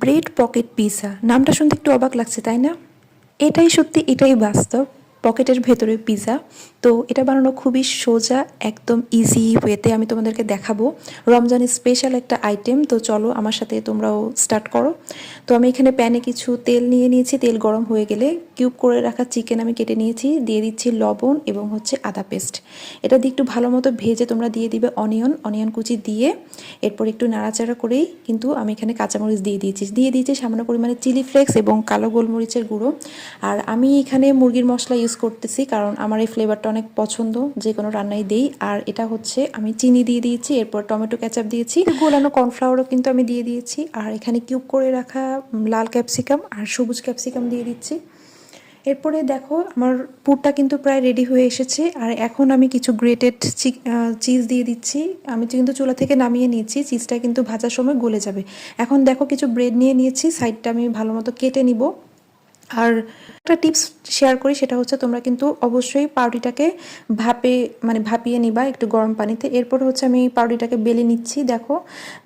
Bread pocket pizza নামটা শুনতে একটু অবাক লাগছে তাই না? এটাই সত্যি, এটাই বাস্তব। পকেটের ভেতরে পিৎজা। তো এটা বানানো খুবই সোজা, একদম ইজি ওয়েতে আমি তোমাদেরকে দেখাবো। রমজানের স্পেশাল একটা আইটেম। তো চলো আমার সাথে তোমরাও স্টার্ট করো। তো আমি এখানে প্যানে কিছু তেল নিয়ে নিয়েছি। তেল গরম হয়ে গেলে কিউব করে রাখা চিকেন আমি কেটে নিয়েছি, দিয়ে দিচ্ছি লবণ এবং হচ্ছে আদা পেস্ট। এটা দিয়ে একটু ভালো মতো ভেজে তোমরা দিয়ে দিবে অনিয়ন কুচি দিয়ে। এরপর একটু নাড়াচাড়া করেই কিন্তু আমি এখানে কাঁচামরিচ দিয়ে দিয়েছি সামান্য পরিমাণে চিলি ফ্লেক্স এবং কালো গোলমরিচের গুঁড়ো। আর আমি এখানে মুরগির মশলা ইউজ করতেছি, কারণ আমার এই ফ্লেভারটা অনেক পছন্দ, যে কোনো রান্নায় দিই। আর এটা হচ্ছে আমি চিনি দিয়ে দিয়েছি, এরপর টমেটো কেচাপ দিয়েছি, গোলানো কর্নফ্লাওয়ারও কিন্তু আমি দিয়ে দিয়েছি। আর এখানে কিউব করে রাখা লাল ক্যাপসিকাম আর সবুজ ক্যাপসিকাম দিয়ে দিচ্ছি। এরপরে দেখো আমার পুরটা কিন্তু প্রায় রেডি হয়ে এসেছে। আর এখন আমি কিছু গ্রেটেড চিজ দিয়ে দিচ্ছি। আমি কিন্তু চুলা থেকে নামিয়ে নিয়েছি, চিজটা কিন্তু ভাজার সময় গলে যাবে। এখন দেখো কিছু ব্রেড নিয়ে নিয়েছি, সাইডটা আমি ভালো মতো কেটে নিব। আর একটা টিপস শেয়ার করি, সেটা হচ্ছে তোমরা কিন্তু অবশ্যই পাউরুটিটাকে ভাপিয়ে নিবা একটু গরম পানিতে। এরপর হচ্ছে আমি পাউরুটিটাকে বেলে নিচ্ছি। দেখো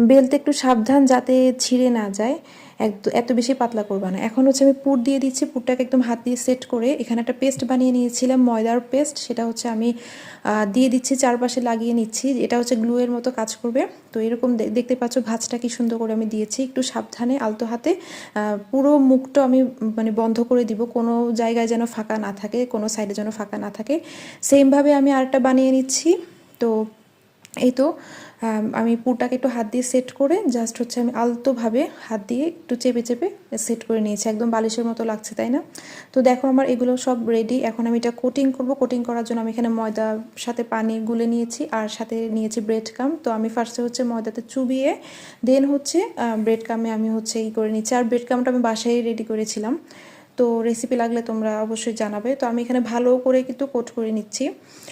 বেলতে একটু সাবধান যাতে ছিঁড়ে না যায়, এত বেশি পাতলা করবা না। এখন হচ্ছে আমি পুর দিয়ে দিচ্ছি, পুরটাকে একদম হাত দিয়ে সেট করে এখানে একটা পেস্ট বানিয়ে নিয়েছিলাম, ময়দার পেস্ট, সেটা হচ্ছে আমি দিয়ে দিচ্ছি, চারপাশে লাগিয়ে নিচ্ছি। এটা হচ্ছে গ্লুয়ের মতো কাজ করবে। তো এরকম দেখতে পাচ্ছ ভাঁজটা কি সুন্দর করে আমি দিয়েছি, একটু সাবধানে আলতো হাতে পুরো মুখটা আমি বন্ধ করে দিব, কোনো জায়গায় যেন ফাঁকা না থাকে, কোনো সাইডে যেন ফাঁকা না থাকে। সেমভাবে আমি আরেকটা বানিয়ে নিচ্ছি। তো এই তো আমি পুরটাকে একটু হাত দিয়ে সেট করে জাস্ট হচ্ছে আমি আলতোভাবে হাত দিয়ে একটু চেপে চেপে সেট করে নিয়েছি, একদম বালিশের মতো লাগছে তাই না? তো দেখো আমার এগুলো সব রেডি। এখন আমি এটা কোটিং করব। কোটিং করার জন্য আমি এখানে ময়দার সাথে পানি গুলে নিয়েছি, আর সাথে নিয়েছি ব্রেড কাম। তো আমি ফার্স্টে হচ্ছে ময়দাতে চুবিয়ে দেন হচ্ছে ব্রেড কামে আমি হচ্ছে করে নিচ্ছি। আর ব্রেড কামটা আমি বাসায় রেডি করেছিলাম। তো রেসিপি লাগলে তোমরা অবশ্যই জানাবে। তো আমি এখানে ভালো করে কিন্তু কোট করে নিচ্ছি।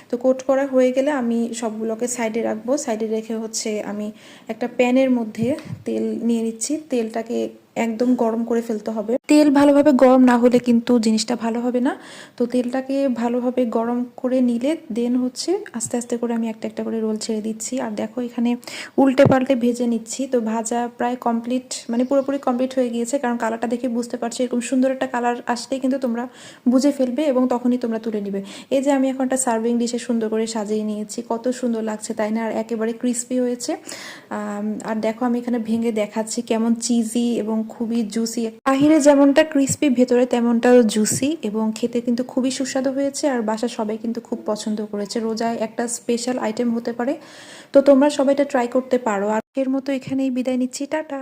তো কোট করা হয়ে গেলে আমি সবগুলোকে সাইডে রাখবো। সাইডে রেখে হচ্ছে আমি একটা প্যানের মধ্যে তেল নিয়ে নিচ্ছি। তেলটাকে একদম গরম করে ফেলতে হবে। তেল ভালোভাবে গরম না হলে কিন্তু জিনিসটা ভালো হবে না। তো তেলটাকে ভালোভাবে গরম করে নিলে দেন হচ্ছে আস্তে আস্তে করে আমি একটা একটা করে রোল ছেড়ে দিচ্ছি। আর দেখো এখানে উল্টে পাল্টে ভেজে নিচ্ছি। তো ভাজা প্রায় কমপ্লিট, পুরোপুরি কমপ্লিট হয়ে গিয়েছে, কারণ কালারটা দেখে বুঝতে পারছি এরকম সুন্দর একটা কালার আসলেই কিন্তু তোমরা বুঝে ফেলবে এবং তখনই তোমরা তুলে নিবে। এই যে আমি এখন একটা সার্ভিং ডিশে সুন্দর করে সাজিয়ে নিয়েছি, কত সুন্দর লাগছে তাই না? আর একেবারে ক্রিস্পি হয়েছে। আর দেখো আমি এখানে ভেঙে দেখাচ্ছি কেমন চিজি এবং খুবই জুসি, বাহিরে যেমনটা ক্রিস্পি ভেতরে তেমনটাও জুসি, এবং খেতে কিন্তু খুবই সুস্বাদু হয়েছে। আর বাসার সবাই কিন্তু খুব পছন্দ করেছে, রোজায় একটা স্পেশাল আইটেম হতে পারে। তো তোমরা সবাই এটা ট্রাই করতে পারো। আর এর মতো এখানেই বিদায় নিচ্ছি, টাটা।